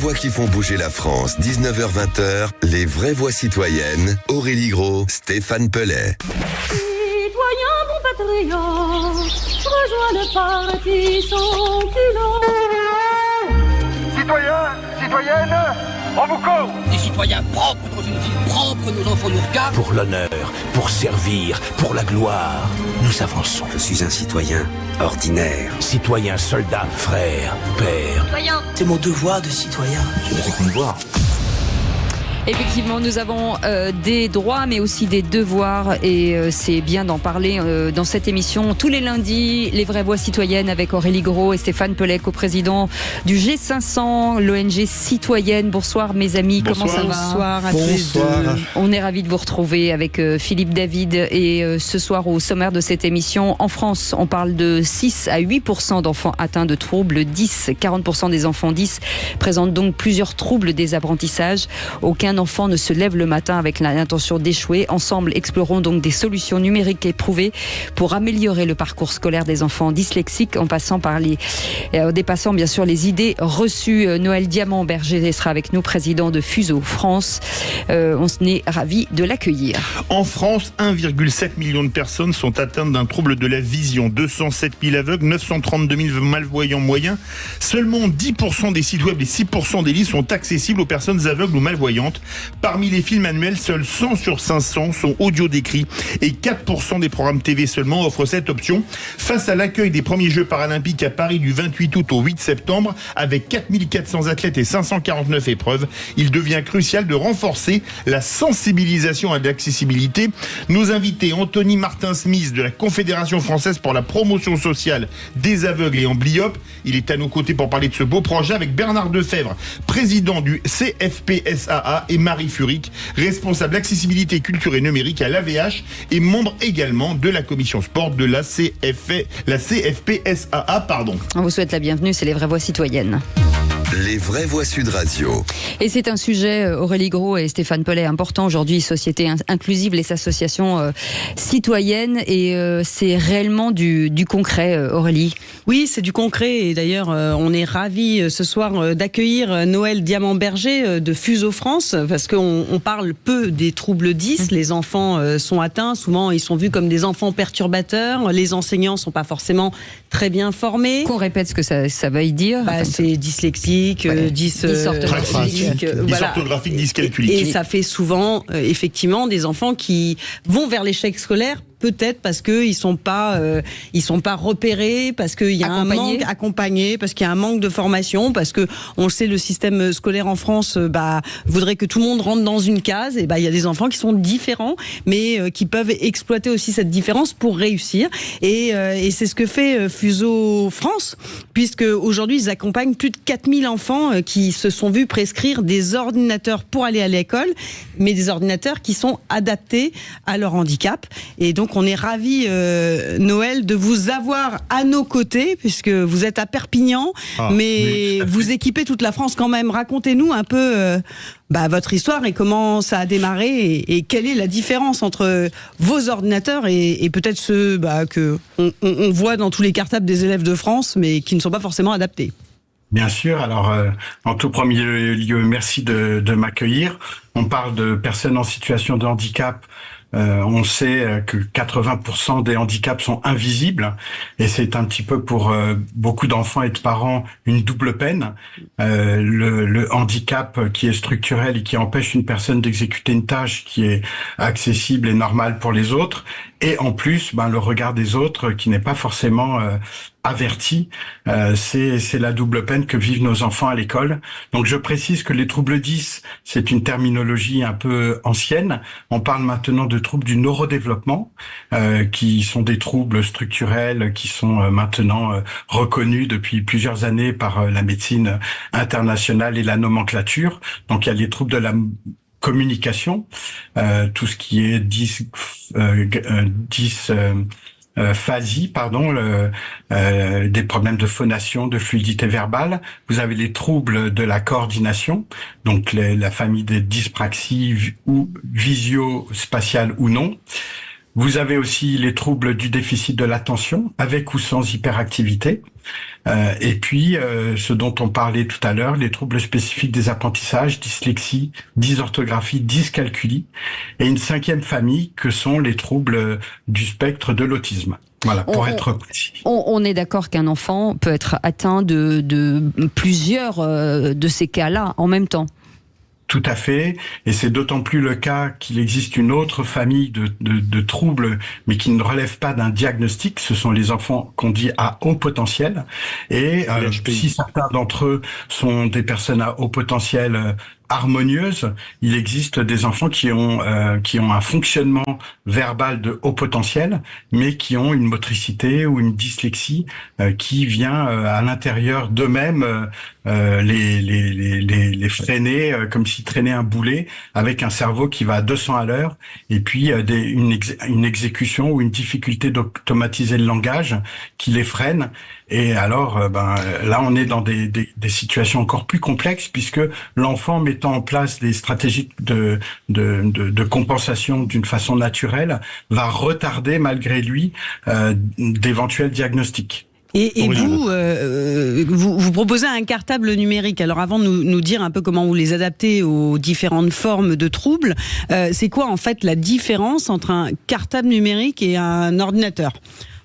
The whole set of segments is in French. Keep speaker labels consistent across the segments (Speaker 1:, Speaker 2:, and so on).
Speaker 1: voix qui font bouger la France, 19h-20h, les vraies voix citoyennes, Aurélie Gros, Stéphane Pellet.
Speaker 2: Citoyens, bons patriotes, rejoins le parti sans culotte.
Speaker 3: Citoyens, citoyennes, on vous court.
Speaker 4: Des citoyens propres dans une ville propre, nos enfants nous regardent.
Speaker 5: Pour l'honneur, pour servir, pour la gloire, nous avançons.
Speaker 6: Je suis un citoyen ordinaire.
Speaker 5: Citoyen, soldat, frère, père.
Speaker 2: Citoyens.
Speaker 4: C'est mon devoir de citoyen.
Speaker 5: Je vais me voir.
Speaker 7: Effectivement, nous avons des droits mais aussi des devoirs et c'est bien d'en parler dans cette émission. Tous les lundis, les vraies voix citoyennes avec Aurélie Gros et Stéphane Pellet, co-président du G500, l'ONG citoyenne. Bonsoir mes amis,
Speaker 8: bonsoir.
Speaker 7: Comment ça va?
Speaker 8: Bonsoir à tous les deux.
Speaker 7: On est ravis de vous retrouver avec Philippe David et ce soir au sommaire de cette émission, en France, on parle de 6 à 8% d'enfants atteints de troubles 40% des enfants 10 présentent donc plusieurs troubles des apprentissages. Aucun enfant ne se lève le matin avec l'intention d'échouer. Ensemble, explorons donc des solutions numériques éprouvées pour améliorer le parcours scolaire des enfants dyslexiques en dépassant bien sûr les idées reçues. Noël Diamant-Berger sera avec nous, président de Fuseau France. On est ravis de l'accueillir.
Speaker 8: En France, 1,7 million de personnes sont atteintes d'un trouble de la vision. 207 000 aveugles, 932 000 malvoyants moyens. Seulement 10% des sites web et 6% des livres sont accessibles aux personnes aveugles ou malvoyantes. Parmi les films annuels, seuls 100 sur 500 sont audio décrits et 4% des programmes TV seulement offrent cette option. Face à l'accueil des premiers Jeux paralympiques à Paris du 28 août au 8 septembre, avec 4400 athlètes et 549 épreuves, il devient crucial de renforcer la sensibilisation à l'accessibilité. Nos invités, Anthony Martin-Smith de la Confédération française pour la promotion sociale des aveugles et amblyopes. Il est à nos côtés pour parler de ce beau projet avec Bernard Defebvre, président du CFPSAA, et Marie Furic, responsable accessibilité, culture et numérique à l'AVH et membre également de la commission sport de la CFPSAA.
Speaker 7: On vous souhaite la bienvenue, c'est les vraies voix citoyennes.
Speaker 1: Les vraies voix Sud Radio.
Speaker 7: Et c'est un sujet, Aurélie Gros et Stéphane Pellet, important aujourd'hui, société inclusive, les associations citoyennes, et c'est réellement du concret, Aurélie.
Speaker 9: Oui, c'est du concret, et d'ailleurs on est ravis ce soir d'accueillir Noël Diamant-Berger de Fuseau France, parce qu'on parle peu des troubles 10, les enfants sont atteints, souvent ils sont vus comme des enfants perturbateurs, les enseignants sont pas forcément très bien formés.
Speaker 7: Qu'on répète ce que ça veuille dire.
Speaker 9: C'est dyslexique,
Speaker 8: dysorthographique, dyscalculique.
Speaker 9: Et ça fait souvent effectivement des enfants qui vont vers l'échec scolaire. Peut-être parce qu'ils sont pas repérés, parce qu'il y a un manque accompagné, parce qu'il y a un manque de formation, parce que on le sait, le système scolaire en France voudrait que tout le monde rentre dans une case. Et il y a des enfants qui sont différents, mais qui peuvent exploiter aussi cette différence pour réussir. Et c'est ce que fait Fuseau France, puisque aujourd'hui ils accompagnent plus de 4000 enfants qui se sont vus prescrire des ordinateurs pour aller à l'école, mais des ordinateurs qui sont adaptés à leur handicap. Et donc on est ravis, Noël, de vous avoir à nos côtés, puisque vous êtes à Perpignan, mais vous équipez toute la France quand même. Racontez-nous un peu votre histoire et comment ça a démarré et quelle est la différence entre vos ordinateurs et peut-être ceux que on voit dans tous les cartables des élèves de France, mais qui ne sont pas forcément adaptés.
Speaker 10: Bien sûr. Alors, en tout premier lieu, merci de m'accueillir. On parle de personnes en situation de handicap. On sait que 80% des handicaps sont invisibles et c'est un petit peu pour beaucoup d'enfants et de parents une double peine. Le handicap qui est structurel et qui empêche une personne d'exécuter une tâche qui est accessible et normale pour les autres, et en plus le regard des autres qui n'est pas forcément averti. C'est la double peine que vivent nos enfants à l'école. Donc je précise que les troubles 10, c'est une terminologie un peu ancienne. On parle maintenant de troubles du neurodéveloppement, qui sont des troubles structurels qui sont maintenant reconnus depuis plusieurs années par la médecine internationale et la nomenclature. Donc il y a les troubles de la communication, tout ce qui est phasie, des problèmes de phonation, de fluidité verbale. Vous avez les troubles de la coordination, donc la famille des dyspraxies ou visio-spatiales ou non. Vous avez aussi les troubles du déficit de l'attention, avec ou sans hyperactivité. Et puis, ce dont on parlait tout à l'heure, les troubles spécifiques des apprentissages, dyslexie, dysorthographie, dyscalculie. Et une 5e famille que sont les troubles du spectre de l'autisme. Voilà, pour être précis.
Speaker 7: On est d'accord qu'un enfant peut être atteint de plusieurs de ces cas-là en même temps.
Speaker 10: Tout à fait, et c'est d'autant plus le cas qu'il existe une autre famille de troubles, mais qui ne relèvent pas d'un diagnostic. Ce sont les enfants qu'on dit à haut potentiel. Et si certains d'entre eux sont des personnes à haut potentiel harmonieuses, il existe des enfants qui ont un fonctionnement verbal de haut potentiel, mais qui ont une motricité ou une dyslexie qui vient à l'intérieur d'eux-mêmes les freiner comme s'ils traînaient un boulet, avec un cerveau qui va à 200 à l'heure, et puis une exécution ou une difficulté d'automatiser le langage qui les freine. Et alors, là, on est dans des situations encore plus complexes, puisque l'enfant mettant en place des stratégies de compensation d'une façon naturelle va retarder malgré lui d'éventuels diagnostics.
Speaker 9: Et vous proposez un cartable numérique. Alors avant de nous dire un peu comment vous les adaptez aux différentes formes de troubles, c'est quoi en fait la différence entre un cartable numérique et un ordinateur ?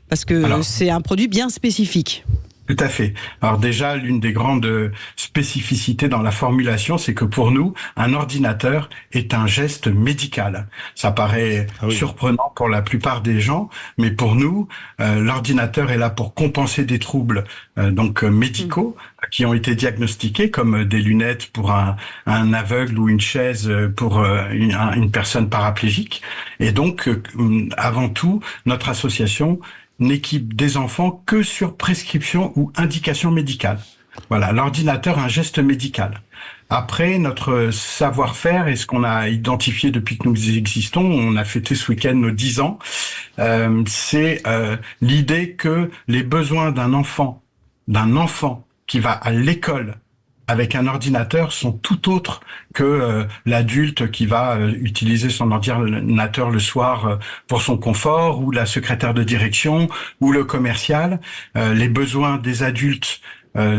Speaker 9: Parce que c'est un produit bien spécifique.
Speaker 10: Tout à fait. Alors déjà, l'une des grandes spécificités dans la formulation, c'est que pour nous, un ordinateur est un geste médical. Ça paraît surprenant pour la plupart des gens, mais pour nous, l'ordinateur est là pour compenser des troubles médicaux qui ont été diagnostiqués, comme des lunettes pour un aveugle ou une chaise pour une personne paraplégique. Et donc, avant tout, notre association n'équipe des enfants que sur prescription ou indication médicale. Voilà, l'ordinateur, un geste médical. Après, notre savoir-faire et ce qu'on a identifié depuis que nous existons, on a fêté ce week-end nos 10 ans, c'est l'idée que les besoins d'un enfant qui va à l'école avec un ordinateur sont tout autres que l'adulte qui va utiliser son ordinateur le soir pour son confort, ou la secrétaire de direction, ou le commercial. Les besoins des adultes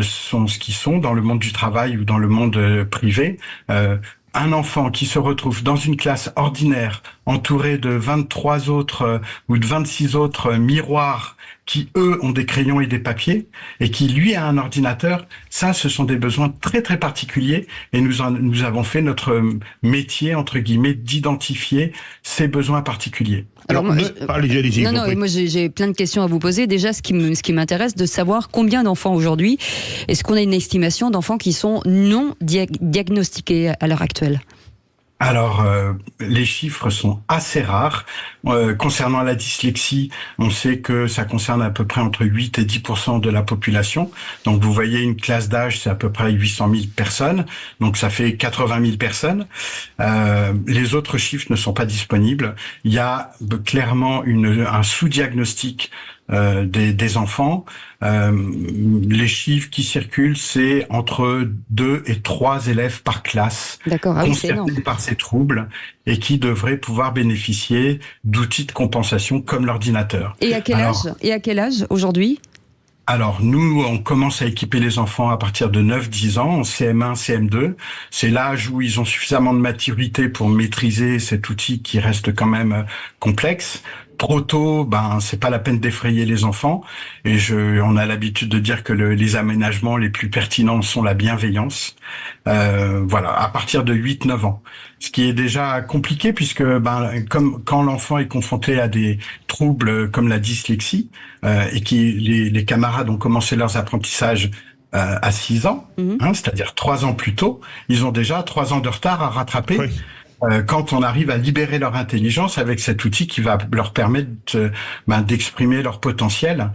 Speaker 10: sont ce qu'ils sont dans le monde du travail ou dans le monde privé. Un enfant qui se retrouve dans une classe ordinaire entouré de 23 autres ou de 26 autres miroirs qui, eux, ont des crayons et des papiers, et qui, lui, a un ordinateur, ça, ce sont des besoins très, très particuliers, et nous avons fait notre métier, entre guillemets, d'identifier ces besoins particuliers.
Speaker 7: Alors, moi, j'ai plein de questions à vous poser. Déjà, ce qui m'intéresse, de savoir combien d'enfants aujourd'hui, est-ce qu'on a une estimation d'enfants qui sont non diagnostiqués à l'heure actuelle ?
Speaker 10: Alors, les chiffres sont assez rares. Concernant la dyslexie, on sait que ça concerne à peu près entre 8 et 10% de la population. Donc, vous voyez, une classe d'âge, c'est à peu près 800 000 personnes. Donc, ça fait 80 000 personnes. Les autres chiffres ne sont pas disponibles. Il y a clairement un sous-diagnostic des enfants. Les chiffres qui circulent, c'est entre 2 et 3 élèves par classe concernés par ces troubles, et qui devraient pouvoir bénéficier d'outils de compensation comme l'ordinateur.
Speaker 7: Et à quel âge aujourd'hui ?
Speaker 10: Alors, nous, on commence à équiper les enfants à partir de 9-10 ans, en CM1, CM2. C'est l'âge où ils ont suffisamment de maturité pour maîtriser cet outil qui reste quand même complexe. Trop tôt, c'est pas la peine d'effrayer les enfants. Et on a l'habitude de dire que les aménagements les plus pertinents sont la bienveillance. Voilà, à partir de 8-9 ans. Ce qui est déjà compliqué, puisque comme quand l'enfant est confronté à des troubles comme la dyslexie, et les camarades ont commencé leurs apprentissages à 6 ans, c'est-à-dire 3 ans plus tôt, ils ont déjà 3 ans de retard à rattraper. Oui. Quand on arrive à libérer leur intelligence avec cet outil qui va leur permettre d'exprimer leur potentiel,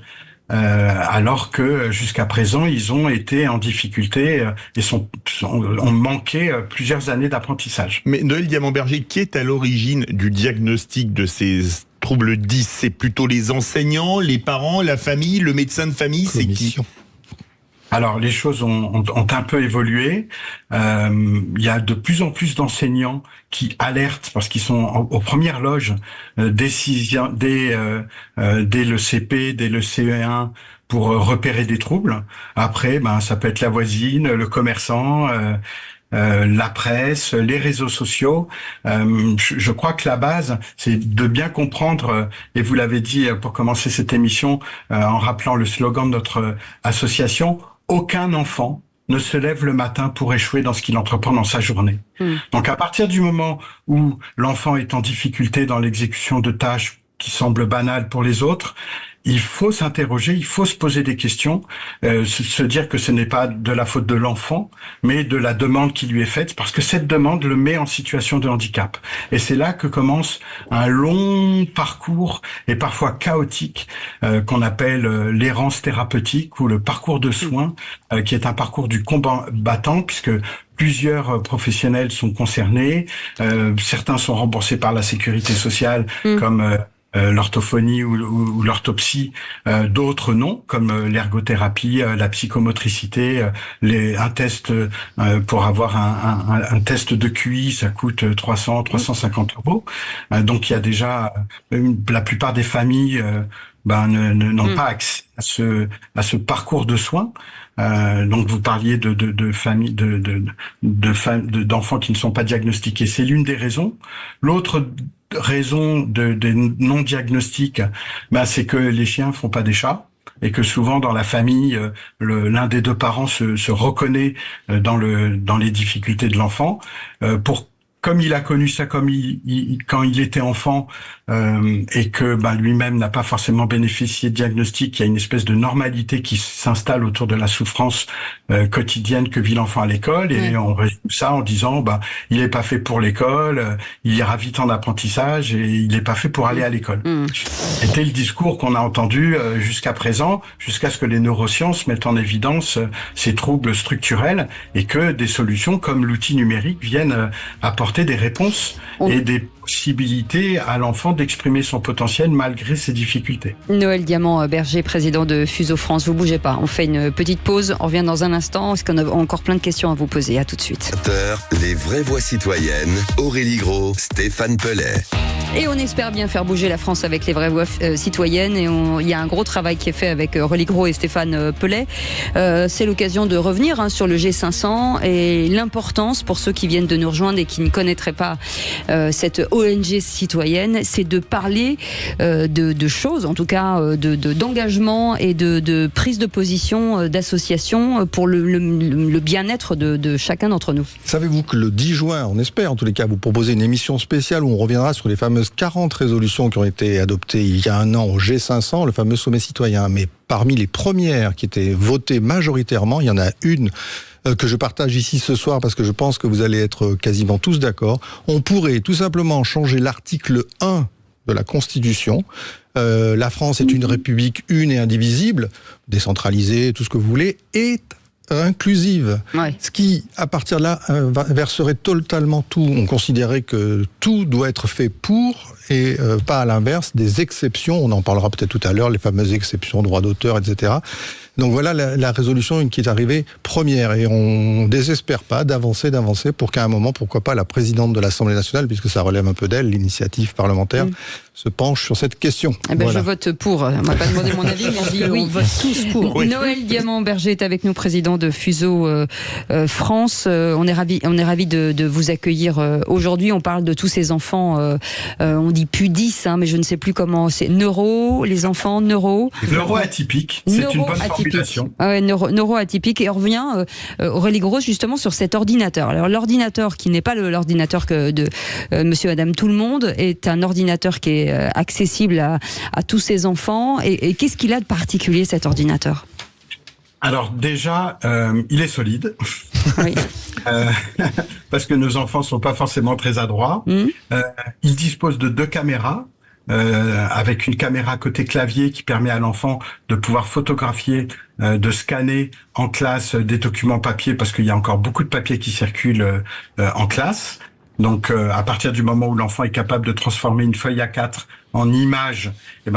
Speaker 10: alors que jusqu'à présent ils ont été en difficulté et ont manqué plusieurs années d'apprentissage.
Speaker 8: Mais Noël Diamant-Berger, qui est à l'origine du diagnostic de ces troubles 10 ? C'est plutôt les enseignants, les parents, la famille, le médecin de famille, c'est qui ?
Speaker 10: Alors, les choses ont un peu évolué. Il y a de plus en plus d'enseignants qui alertent parce qu'ils sont aux premières loges dès le CP, dès le CE1 pour repérer des troubles. Après, ça peut être la voisine, le commerçant, la presse, les réseaux sociaux. Je crois que la base, c'est de bien comprendre, et vous l'avez dit pour commencer cette émission, en rappelant le slogan de notre association, aucun enfant ne se lève le matin pour échouer dans ce qu'il entreprend dans sa journée. Donc à partir du moment où l'enfant est en difficulté dans l'exécution de tâches qui semblent banales pour les autres, il faut s'interroger, il faut se poser des questions, se dire que ce n'est pas de la faute de l'enfant, mais de la demande qui lui est faite, parce que cette demande le met en situation de handicap. Et c'est là que commence un long parcours, et parfois chaotique, qu'on appelle l'errance thérapeutique ou le parcours de soins, qui est un parcours du combattant, puisque plusieurs professionnels sont concernés, certains sont remboursés par la sécurité sociale, comme l'orthophonie ou l'orthopsie, d'autres non, comme l'ergothérapie, la psychomotricité, un test pour avoir un test de QI, ça coûte 350 €. Donc il y a déjà la plupart des familles n'ont pas accès à ce parcours de soins. Donc vous parliez de familles d'enfants qui ne sont pas diagnostiqués, c'est l'une des raisons. L'autre raison des non-diagnostics, c'est que les chiens font pas des chats, et que souvent dans la famille, l'un des deux parents se reconnaît dans les difficultés de l'enfant. Comme il a connu ça quand il était enfant, et que lui-même n'a pas forcément bénéficié de diagnostic, il y a une espèce de normalité qui s'installe autour de la souffrance quotidienne que vit l'enfant à l'école, et on résume ça en disant il est pas fait pour l'école, il ira vite en apprentissage et il est pas fait pour aller à l'école. C'était le discours qu'on a entendu jusqu'à présent, jusqu'à ce que les neurosciences mettent en évidence ces troubles structurels, et que des solutions comme l'outil numérique viennent apporter des réponses et des possibilités à l'enfant d'exprimer son potentiel malgré ses difficultés.
Speaker 7: Noël Diamant-Berger, président de Fuseau France, vous bougez pas, on fait une petite pause, on revient dans un instant, parce qu'on a encore plein de questions à vous poser. À tout de suite.
Speaker 1: Les vraies voix citoyennes, Aurélie Gros, Stéphane Pellet.
Speaker 7: Et on espère bien faire bouger la France avec les vraies voix citoyennes, et il y a un gros travail qui est fait avec Aurélie Gros et Stéphane Pellet. C'est l'occasion de revenir sur le G500 et l'importance pour ceux qui viennent de nous rejoindre et qui ne connaîtraient pas cette ONG citoyenne, c'est de parler de choses, en tout cas d'engagement et de prise de position d'association pour le bien-être de chacun d'entre nous.
Speaker 11: Savez-vous que le 10 juin, on espère en tous les cas, vous proposer une émission spéciale où on reviendra sur les fameuses 40 résolutions qui ont été adoptées il y a un an au G500, le fameux sommet citoyen. Mais parmi les premières qui étaient votées majoritairement, il y en a une que je partage ici ce soir parce que je pense que vous allez être quasiment tous d'accord. On pourrait tout simplement changer l'article 1 de la Constitution. La France est une république une et indivisible, décentralisée, tout ce que vous voulez, et inclusive. Ce qui, à partir de là, verserait totalement tout. On considérait que tout doit être fait pour, et pas à l'inverse, des exceptions. On en parlera peut-être tout à l'heure, les fameuses exceptions, droits d'auteur, etc. Donc voilà la résolution qui est arrivée première, et on désespère pas d'avancer pour qu'à un moment, pourquoi pas, la présidente de l'Assemblée nationale, puisque ça relève un peu d'elle, l'initiative parlementaire, se penche sur cette question.
Speaker 7: Voilà. Je vote pour. On m'a pas demandé mon avis, mais je dis oui. On vote tous pour. Noël Diamant-Berger est avec nous, président de Fuseau France. On est ravis de vous accueillir aujourd'hui. On parle de tous ces enfants, on dit plus 10, mais je ne sais plus comment c'est. Les enfants
Speaker 10: neuroatypiques. C'est une bonne formulation.
Speaker 7: Neuroatypique. Et on revient, Aurélie Gros, justement sur cet ordinateur. Alors l'ordinateur qui n'est pas l'ordinateur de monsieur, madame, tout le monde, est un ordinateur qui est accessible à tous ces enfants. Et qu'est-ce qu'il a de particulier, cet ordinateur ?
Speaker 10: Alors déjà, il est solide. Oui. Parce que nos enfants sont pas forcément très adroits. Il dispose de 2 caméras. Avec une caméra côté clavier qui permet à l'enfant de pouvoir photographier, de scanner en classe des documents papier, parce qu'il y a encore beaucoup de papier qui circulent en classe. Donc, à partir du moment où l'enfant est capable de transformer une feuille A4 en image,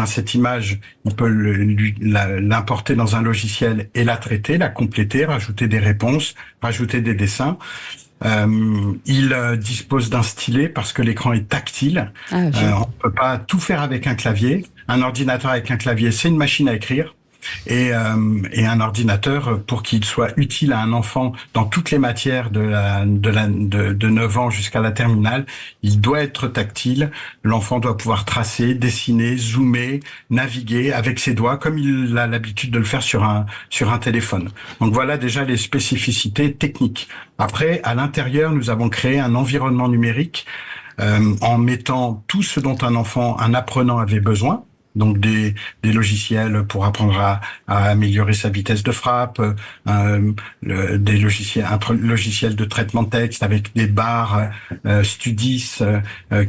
Speaker 10: cette image, on peut l'importer dans un logiciel et la traiter, la compléter, rajouter des réponses, rajouter des dessins. Il dispose d'un stylet parce que l'écran est tactile. On peut pas tout faire avec un clavier. Un ordinateur avec un clavier, c'est une machine à écrire. Et un ordinateur, pour qu'il soit utile à un enfant dans toutes les matières de 9 ans jusqu'à la terminale, il doit être tactile. L'enfant doit pouvoir tracer, dessiner, zoomer, naviguer avec ses doigts comme il a l'habitude de le faire sur un téléphone. Donc voilà déjà les spécificités techniques. Après, à l'intérieur, nous avons créé un environnement numérique en mettant tout ce dont un apprenant avait besoin. Donc des logiciels pour apprendre à améliorer sa vitesse de frappe, un logiciel de traitement de texte avec des barres Studis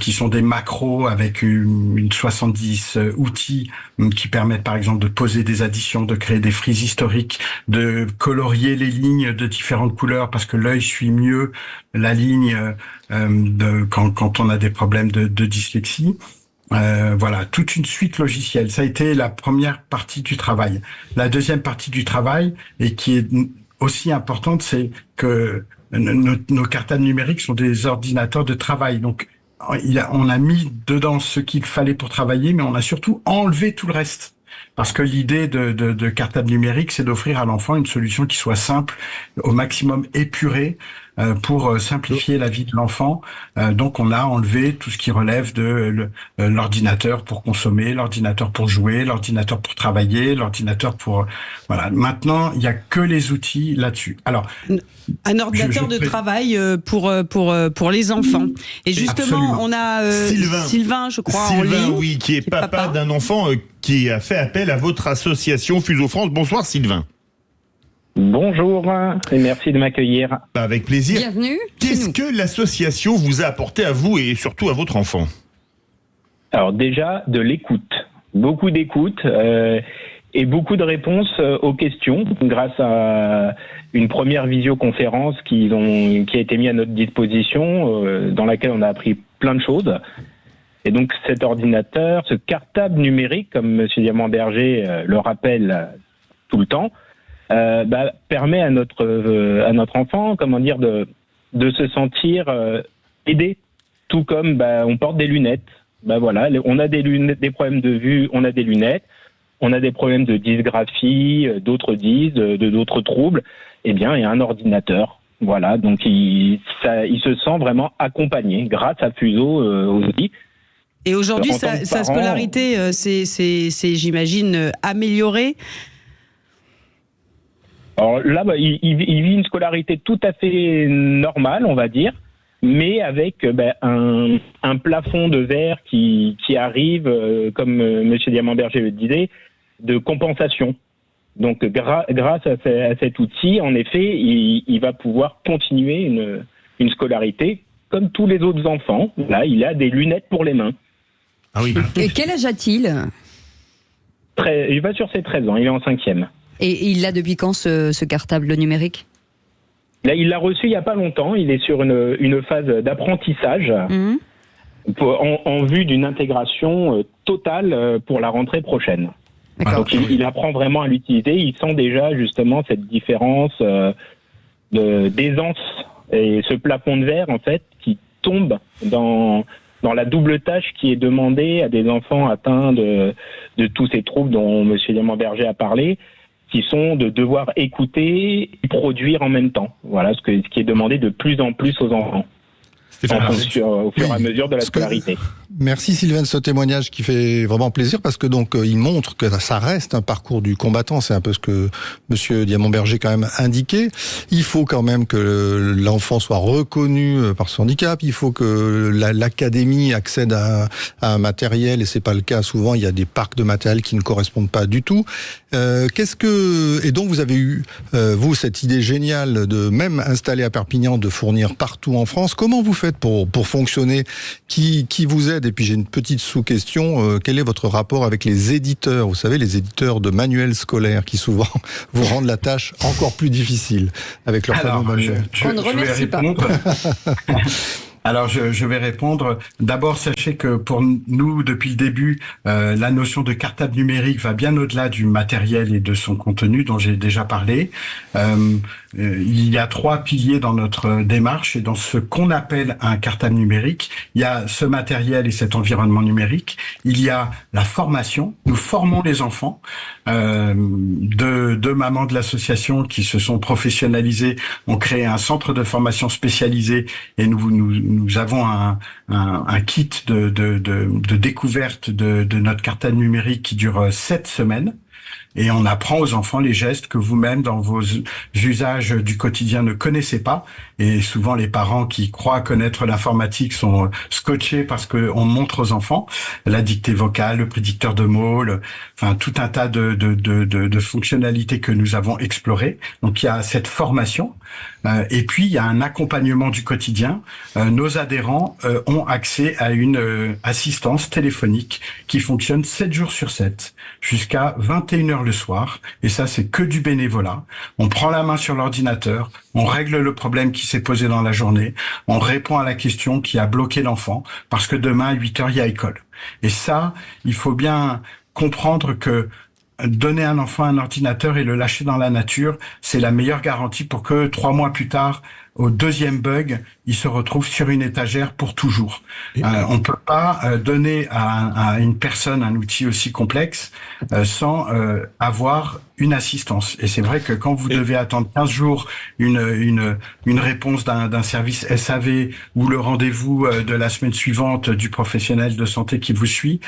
Speaker 10: qui sont des macros avec une 70 outils qui permettent par exemple de poser des additions, de créer des frises historiques, de colorier les lignes de différentes couleurs parce que l'œil suit mieux la ligne quand on a des problèmes de dyslexie. Voilà, toute une suite logicielle. Ça a été la première partie du travail. La deuxième partie du travail, et qui est aussi importante, c'est que nos cartables numériques sont des ordinateurs de travail. Donc, on a mis dedans ce qu'il fallait pour travailler, mais on a surtout enlevé tout le reste. Parce que l'idée de cartable numérique, c'est d'offrir à l'enfant une solution qui soit simple, au maximum épurée, pour simplifier la vie de l'enfant. Donc on a enlevé tout ce qui relève de l'ordinateur pour consommer, l'ordinateur pour jouer, l'ordinateur pour travailler, l'ordinateur pour... Voilà. Maintenant, il n'y a que les outils là-dessus. Alors,
Speaker 9: un ordinateur de travail pour les enfants. Et justement, on a Sylvain, je crois, en ligne.
Speaker 8: Oui, qui est papa d'un enfant qui a fait appel à votre association Fuseau France. Bonsoir Sylvain.
Speaker 12: Bonjour et merci de m'accueillir.
Speaker 8: Avec plaisir.
Speaker 7: Bienvenue.
Speaker 8: Qu'est-ce que l'association vous a apporté à vous et surtout à votre enfant ?
Speaker 12: Alors déjà, de l'écoute. Beaucoup d'écoute et beaucoup de réponses aux questions grâce à une première visioconférence qui a été mise à notre disposition dans laquelle on a appris plein de choses. Et donc cet ordinateur, ce cartable numérique, comme M. Diamant-Berger le rappelle tout le temps, permet à notre enfant, de se sentir aidé, tout comme on porte des lunettes. Voilà, on a des problèmes de vue, on a des lunettes, on a des problèmes de dysgraphie, d'autres d'autres troubles. Eh bien, il y a un ordinateur. Voilà, donc il se sent vraiment accompagné grâce à Fuseau aussi.
Speaker 9: Et aujourd'hui, sa scolarité, c'est j'imagine, améliorée.
Speaker 12: Alors là, il vit une scolarité tout à fait normale, on va dire, mais avec un plafond de verre qui arrive, comme M. Diamant-Berger le disait, de compensation. Donc grâce à cet outil, en effet, il va pouvoir continuer une scolarité comme tous les autres enfants. Là, il a des lunettes pour les mains.
Speaker 8: Ah oui.
Speaker 7: Et quel âge a-t-il ?
Speaker 12: Il va sur ses 13 ans, il est en 5e.
Speaker 7: Et il l'a depuis quand ce cartable numérique ?
Speaker 12: Là, il l'a reçu il n'y a pas longtemps. Il est sur une phase d'apprentissage en vue d'une intégration totale pour la rentrée prochaine. Donc il apprend vraiment à l'utiliser. Il sent déjà justement cette différence d'aisance et ce plafond de verre en fait qui tombe dans la double tâche qui est demandée à des enfants atteints de tous ces troubles dont M. Diamant-Berger a parlé, qui sont de devoir écouter et produire en même temps. Voilà ce qui est demandé de plus en plus aux enfants. Au fur et à mesure de la scolarité.
Speaker 11: Merci Sylvain de ce témoignage qui fait vraiment plaisir parce que donc il montre que ça reste un parcours du combattant. C'est un peu ce que Monsieur Diamant-Berger quand même indiqué. Il faut quand même que l'enfant soit reconnu par son handicap. Il faut que l'académie accède à un matériel et c'est pas le cas souvent. Il y a des parcs de matériel qui ne correspondent pas du tout. Et donc vous avez eu vous cette idée géniale de même installer à Perpignan de fournir partout en France. Comment vous faites pour fonctionner? Qui vous aide? Et puis j'ai une petite sous-question. Quel est votre rapport avec les éditeurs? Vous savez, les éditeurs de manuels scolaires qui souvent vous rendent la tâche encore plus difficile avec leur fameux manuel.
Speaker 7: On ne remercie pas.
Speaker 10: Alors, je vais répondre. D'abord, sachez que pour nous, depuis le début, la notion de cartable numérique va bien au-delà du matériel et de son contenu dont j'ai déjà parlé. Il y a 3 piliers dans notre démarche et dans ce qu'on appelle un cartable numérique. Il y a ce matériel et cet environnement numérique. Il y a la formation. Nous formons les enfants. Deux mamans de l'association qui se sont professionnalisées ont créé un centre de formation spécialisé et nous avons un kit de découverte de notre cartable numérique qui dure 7 semaines. Et on apprend aux enfants les gestes que vous-même, dans vos usages du quotidien, ne connaissez pas. Et souvent, les parents qui croient connaître l'informatique sont scotchés parce qu'on montre aux enfants la dictée vocale, le prédicteur de mots, enfin tout un tas de fonctionnalités que nous avons explorées. Donc, il y a cette formation. Et puis, il y a un accompagnement du quotidien. Nos adhérents ont accès à une assistance téléphonique qui fonctionne 7 jours sur 7, jusqu'à 21h le soir. Et ça, c'est que du bénévolat. On prend la main sur l'ordinateur, on règle le problème qui s'est posé dans la journée, on répond à la question qui a bloqué l'enfant, parce que demain, à 8h, il y a école. Et ça, il faut bien comprendre que donner à un enfant un ordinateur et le lâcher dans la nature, c'est la meilleure garantie pour que 3 mois plus tard, au 2e bug, il se retrouve sur une étagère pour toujours. On ne peut pas donner à une personne un outil aussi complexe sans avoir une assistance. Et c'est vrai que quand vous devez attendre 15 jours une réponse d'un service SAV ou le rendez-vous de la semaine suivante du professionnel de santé qui vous suit,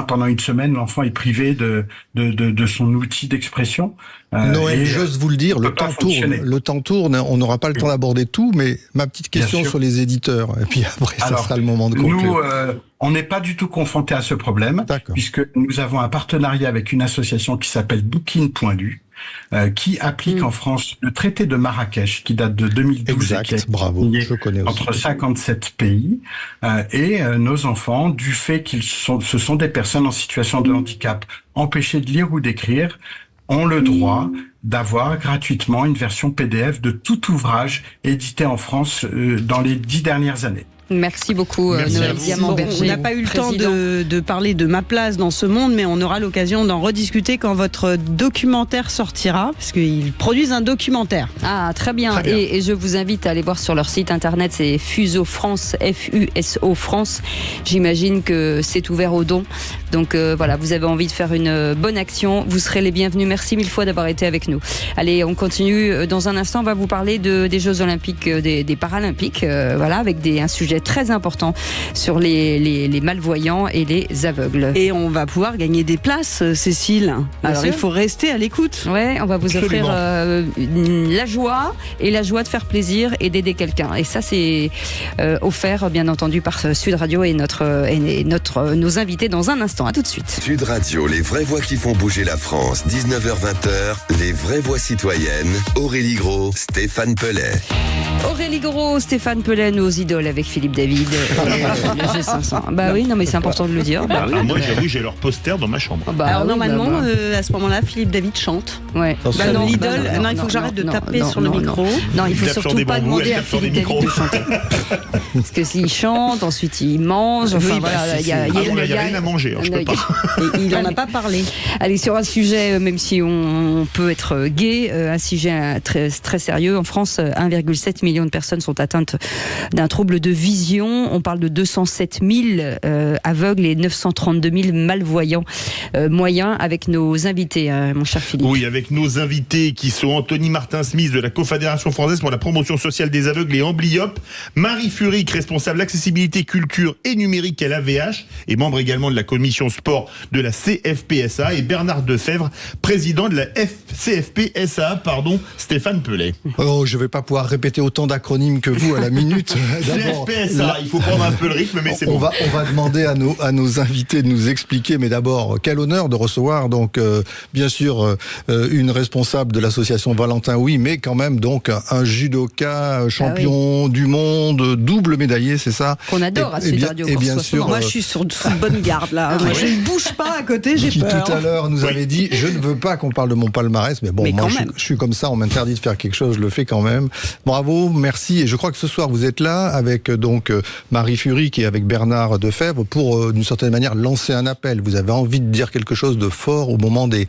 Speaker 10: pendant une semaine, l'enfant est privé de son outil d'expression.
Speaker 11: Noël, j'ose vous le dire, le temps tourne, on n'aura pas le temps d'aborder tout, mais ma petite question sur les éditeurs, et puis après ça sera le moment de conclure.
Speaker 10: Nous, on n'est pas du tout confronté à ce problème, puisque nous avons un partenariat avec une association qui s'appelle Booking.lu, qui applique en France le traité de Marrakech, qui date de 2012,
Speaker 11: exact,
Speaker 10: et qui est
Speaker 11: bravo, je connais aussi.
Speaker 10: Entre 57 pays, et nos enfants, du fait ce sont des personnes en situation de handicap, empêchées de lire ou d'écrire, ont le droit d'avoir gratuitement une version PDF de tout ouvrage édité en France dans les 10 dernières années.
Speaker 7: Merci beaucoup, Noël Diamant-Berger.
Speaker 9: On n'a pas eu le temps de parler de ma place dans ce monde, mais on aura l'occasion d'en rediscuter quand votre documentaire sortira, parce qu'ils produisent un documentaire.
Speaker 7: Ah, très bien. Et je vous invite à aller voir sur leur site internet, c'est Fuso France, FUSO France. J'imagine que c'est ouvert aux dons. Donc voilà, vous avez envie de faire une bonne action, vous serez les bienvenus. Merci 1000 fois d'avoir été avec nous. Allez, on continue. Dans un instant, on va vous parler des Jeux Olympiques, des Paralympiques, voilà, avec un sujet très important sur les malvoyants et les aveugles.
Speaker 9: Et on va pouvoir gagner des places, Cécile. Alors il faut rester à l'écoute.
Speaker 7: Ouais, on va vous offrir la joie de faire plaisir et d'aider quelqu'un. Et ça, c'est offert, bien entendu, par Sud Radio et nos invités dans un instant. À tout de suite.
Speaker 1: Sud Radio, les vraies voix qui font bouger la France. 19h-20h, les vraies voix citoyennes. Aurélie Gros, Stéphane Pellet.
Speaker 7: Aurélie Gros, Stéphane Pellet, nos idoles avec Philippe David. Le G500. Bah oui, non mais c'est important de le dire. Bah, oui.
Speaker 8: Moi j'avoue, j'ai leur poster dans ma chambre.
Speaker 9: Alors normalement, à ce moment-là, Philippe David chante.
Speaker 7: Ouais.
Speaker 9: L'idole. Non, il faut que j'arrête de taper sur le micro.
Speaker 7: Non, il faut surtout pas demander à Philippe David de chanter. Parce que s'il chante, ensuite il mange. Enfin voilà, il y a
Speaker 8: rien à manger. Je peux pas.
Speaker 9: Il en a pas parlé.
Speaker 7: Allez, sur un sujet, même si on peut être gai, un sujet très, très sérieux. En France, 1,7 million de personnes sont atteintes d'un trouble de vision. On parle de 207 000 aveugles et 932 000 malvoyants moyens, avec nos invités, mon cher Philippe.
Speaker 8: Oui, avec nos invités qui sont Anthony Martin-Smith de la Confédération française pour la promotion sociale des aveugles et amblyopes, Marie Furic, responsable accessibilité, culture et numérique à l'AVH et membre également de la commission sport de la CFPSA, et Bernard Defebvre, président de la CFPSA, Stéphane Pellet.
Speaker 11: Oh, je ne vais pas pouvoir répéter autant d'acronymes que vous à la minute.
Speaker 8: CFPSA, il faut prendre un peu le rythme, mais c'est bon.
Speaker 11: On va demander à nos invités de nous expliquer, mais d'abord, quel honneur de recevoir, donc, bien sûr, une responsable de l'association Valentin, oui, mais quand même, donc, un judoka, champion du monde, double médaillé, c'est ça?
Speaker 7: Qu'on adore à Sud Radio.
Speaker 11: Et bien sûr.
Speaker 9: Moi, je suis sur bonne garde, là. Moi, je ne bouge pas à côté, j'ai peur.
Speaker 11: Tout à l'heure nous avait dit, je ne veux pas qu'on parle de mon palmarès, mais bon, moi, je suis comme ça, on m'interdit de faire quelque chose, je le fais quand même. Bravo, merci. Et je crois que ce soir, vous êtes là avec, donc, donc Marie Fury qui est avec Bernard Defebvre pour, d'une certaine manière, lancer un appel. Vous avez envie de dire quelque chose de fort au moment des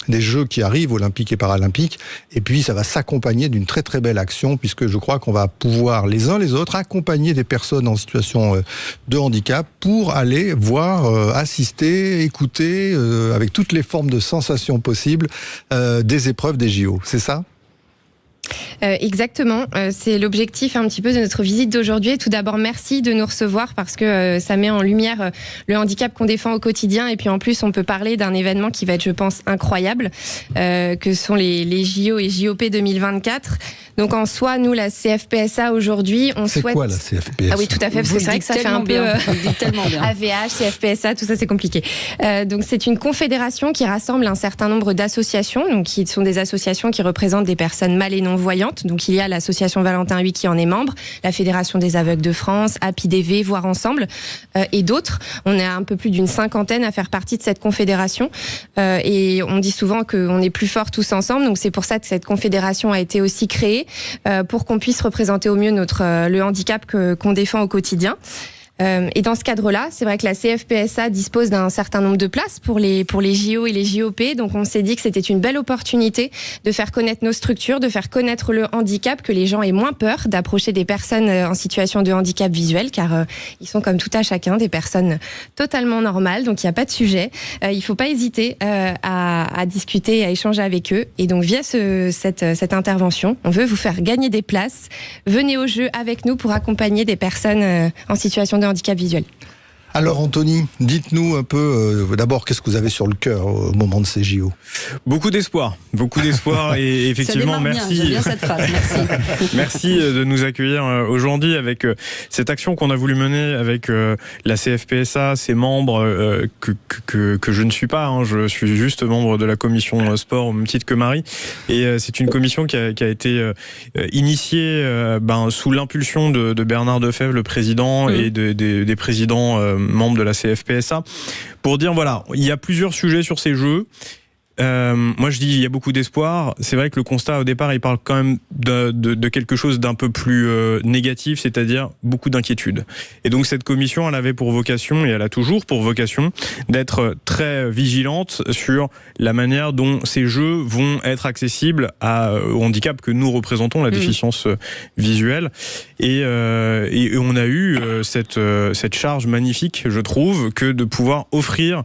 Speaker 11: Jeux qui arrivent, olympiques et paralympiques, et puis ça va s'accompagner d'une très très belle action, puisque je crois qu'on va pouvoir les uns les autres accompagner des personnes en situation de handicap pour aller voir, assister, écouter, avec toutes les formes de sensations possibles, des épreuves des JO. C'est ça ?
Speaker 13: Exactement, c'est l'objectif un petit peu de notre visite d'aujourd'hui. Tout d'abord, merci de nous recevoir parce que ça met en lumière le handicap qu'on défend au quotidien, et puis en plus on peut parler d'un événement qui va être, je pense, incroyable, que sont les JO et JOP 2024. Donc en soi, nous, la CFPSA aujourd'hui, on souhaite...
Speaker 11: C'est quoi la CFPSA ?
Speaker 13: Ah oui, tout à fait, parce que c'est vrai que ça fait un peu
Speaker 7: tellement bien.
Speaker 13: AVH, CFPSA, tout ça c'est compliqué. Donc c'est une confédération qui rassemble un certain nombre d'associations, donc qui sont des associations qui représentent des personnes mal et non voyantes. Donc il y a l'association Valentin VIII qui en est membre, la Fédération des aveugles de France, APIDV, Voir Ensemble, et d'autres. On est un peu plus d'une 50aine à faire partie de cette confédération, et on dit souvent qu'on est plus forts tous ensemble. Donc c'est pour ça que cette confédération a été aussi créée, pour qu'on puisse représenter au mieux le handicap qu'on défend au quotidien. Et dans ce cadre-là, c'est vrai que la CFPSA dispose d'un certain nombre de places pour les JO et les JOP. Donc on s'est dit que c'était une belle opportunité de faire connaître nos structures, de faire connaître le handicap, que les gens aient moins peur d'approcher des personnes en situation de handicap visuel, car ils sont comme tout à chacun des personnes totalement normales. Donc il n'y a pas de sujet. Il ne faut pas hésiter à discuter, à échanger avec eux. Et donc via cette intervention, on veut vous faire gagner des places. Venez au jeu avec nous pour accompagner des personnes en situation de handicap visuel.
Speaker 11: Alors Anthony, dites-nous un peu, d'abord, qu'est-ce que vous avez sur le cœur au moment de ces JO ?
Speaker 14: Beaucoup d'espoir et effectivement, merci.
Speaker 7: J'aime bien cette phrase, merci.
Speaker 14: Merci de nous accueillir aujourd'hui avec cette action qu'on a voulu mener avec la CFPSA, ses membres que je ne suis pas, je suis juste membre de la commission sport au même titre que Marie, et c'est une commission qui a été initiée sous l'impulsion de Bernard Defebvre, le président, et des présidents membres de la CFPSA, pour dire voilà, il y a plusieurs sujets sur ces Jeux. Moi je dis il y a beaucoup d'espoir. C'est vrai que le constat au départ il parle quand même de quelque chose d'un peu plus négatif, c'est-à-dire beaucoup d'inquiétude. Et donc cette commission, elle avait pour vocation, et elle a toujours pour vocation, d'être très vigilante sur la manière dont ces jeux vont être accessibles au handicap que nous représentons, la déficience visuelle. Et on a eu cette charge magnifique, je trouve, que de pouvoir offrir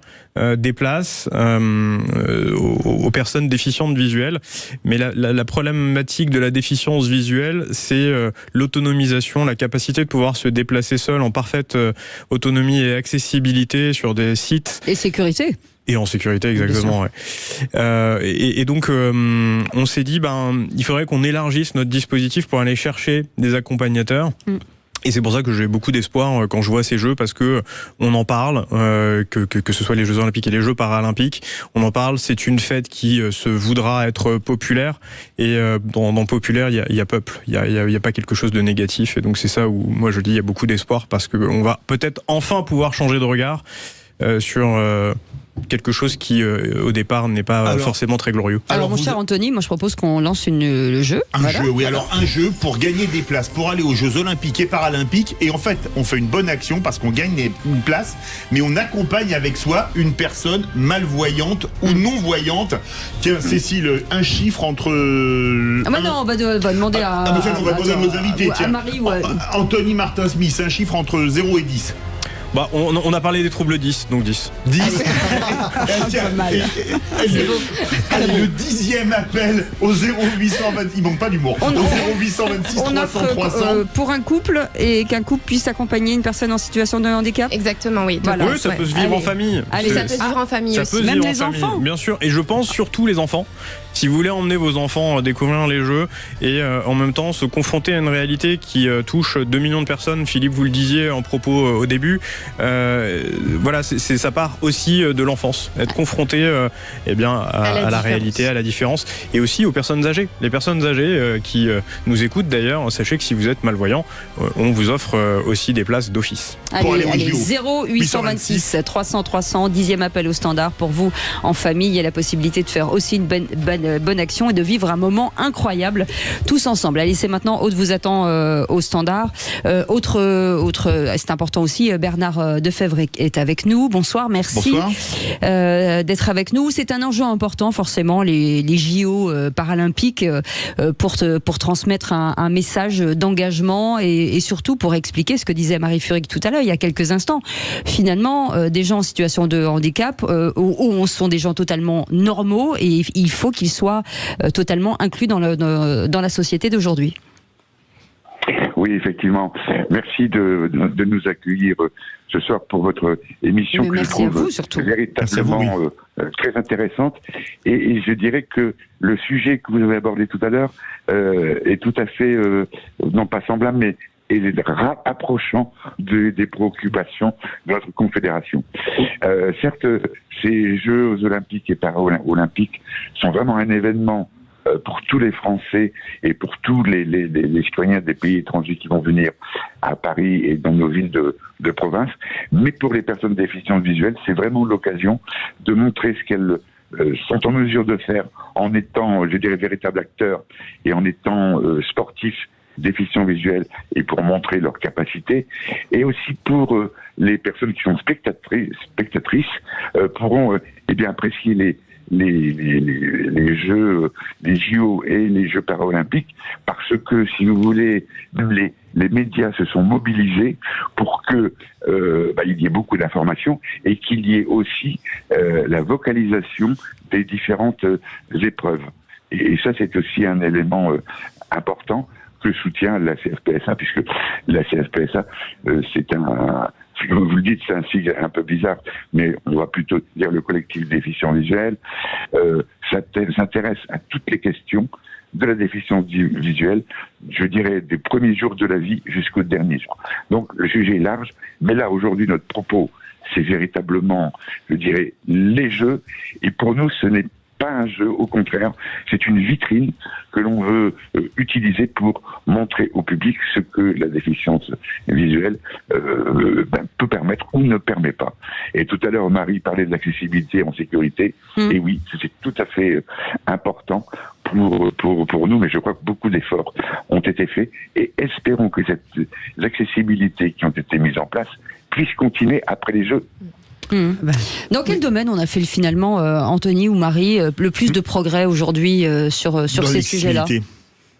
Speaker 14: des places aux personnes déficientes visuelles. Mais la problématique de la déficience visuelle, c'est l'autonomisation, la capacité de pouvoir se déplacer seul en parfaite autonomie et accessibilité sur des sites.
Speaker 7: Et sécurité.
Speaker 14: Et en sécurité, exactement. Ouais. Et donc, on s'est dit, il faudrait qu'on élargisse notre dispositif pour aller chercher des accompagnateurs. Et c'est pour ça que j'ai beaucoup d'espoir quand je vois ces Jeux, parce que on en parle, que ce soit les Jeux Olympiques et les Jeux Paralympiques, on en parle. C'est une fête qui se voudra être populaire, et dans populaire, il y a peuple, il y a pas quelque chose de négatif. Et donc c'est ça où moi je dis il y a beaucoup d'espoir, parce que on va peut-être enfin pouvoir changer de regard sur quelque chose qui au départ n'est pas forcément très glorieux.
Speaker 7: Alors mon cher Anthony, moi je propose qu'on lance le jeu.
Speaker 8: Jeu, oui. Alors un jeu pour gagner des places, pour aller aux Jeux Olympiques et Paralympiques. Et en fait, on fait une bonne action parce qu'on gagne une place, mais on accompagne avec soi une personne malvoyante ou non-voyante. Tiens, Cécile, un chiffre entre...
Speaker 7: non, on va demander à...
Speaker 8: on va demander à nos invités.
Speaker 7: À Marie ou à...
Speaker 8: Anthony Martin-Smith, un chiffre entre 0 et 10.
Speaker 14: On a parlé des troubles 10, donc 10.
Speaker 8: 10.
Speaker 7: C'est beau.
Speaker 8: Allez, le 10e appel au 0820. Il manque pas d'humour. Au 0826
Speaker 7: on
Speaker 8: 300
Speaker 7: offre
Speaker 8: 300.
Speaker 7: Pour un couple, et qu'un couple puisse accompagner une personne en situation de handicap.
Speaker 13: Exactement, oui.
Speaker 14: Voilà. Oui, ça peut se vivre en famille.
Speaker 13: Allez, ça peut se vivre en famille aussi.
Speaker 7: Même les enfants.
Speaker 14: Bien sûr. Et je pense surtout les enfants. Si vous voulez emmener vos enfants découvrir les Jeux et en même temps se confronter à une réalité qui touche 2 millions de personnes, Philippe, vous le disiez en propos au début, voilà, ça part aussi de l'enfance. Être confronté à la réalité, à la différence, et aussi aux personnes âgées. Les personnes âgées qui nous écoutent d'ailleurs, sachez que si vous êtes malvoyant, on vous offre aussi des places d'office.
Speaker 7: Allez, 0826 300 300, 10e appel au standard pour vous en famille. Il y a la possibilité de faire aussi une bonne bonne action et de vivre un moment incroyable tous ensemble. Allez, c'est maintenant, Aude vous attend au standard. C'est important aussi, Bernard Defebvre est avec nous. Bonsoir, merci d'être avec nous. C'est un enjeu important, forcément, les JO paralympiques, pour transmettre un message d'engagement et surtout pour expliquer ce que disait Marie Furig tout à l'heure, il y a quelques instants. Finalement, des gens en situation de handicap où sont des gens totalement normaux et il faut qu'ils soient totalement inclus dans la société d'aujourd'hui.
Speaker 15: Oui, effectivement. Merci de nous accueillir ce soir pour votre émission que je trouve véritablement très intéressante. Et je dirais que le sujet que vous avez abordé tout à l'heure est tout à fait, non pas semblable, mais approchant des préoccupations de notre confédération. Certes, ces Jeux olympiques et paralympiques sont vraiment un événement pour tous les Français et pour tous les citoyens des pays étrangers qui vont venir à Paris et dans nos villes de province. Mais pour les personnes déficientes visuelles, c'est vraiment l'occasion de montrer ce qu'elles sont en mesure de faire en étant, je dirais, véritables acteurs et en étant sportifs déficients visuels et pour montrer leurs capacités. Et aussi pour les personnes qui sont spectatrices pourront apprécier les Jeux, les JO et les Jeux paralympiques, parce que, si vous voulez, les médias se sont mobilisés pour que il y ait beaucoup d'informations et qu'il y ait aussi la vocalisation des différentes épreuves. Et ça, c'est aussi un élément important que soutient la CFPSA, puisque la CFPSA, c'est vous le dites, c'est un sigle un peu bizarre, mais on va plutôt dire le collectif déficient visuel, s'intéresse à toutes les questions de la déficience visuelle, je dirais des premiers jours de la vie jusqu'au dernier jour. Donc le sujet est large, mais là aujourd'hui notre propos, c'est véritablement, je dirais, les Jeux, et pour nous ce n'est pas un jeu, au contraire, c'est une vitrine que l'on veut utiliser pour montrer au public ce que la déficience visuelle peut permettre ou ne permet pas. Et tout à l'heure, Marie parlait de l'accessibilité en sécurité, et oui, c'est tout à fait important pour nous, mais je crois que beaucoup d'efforts ont été faits, et espérons que cette accessibilité qui ont été mises en place puisse continuer après les Jeux.
Speaker 7: Dans quel domaine on a fait finalement, Anthony ou Marie, le plus de progrès aujourd'hui sur ces sujets-là ?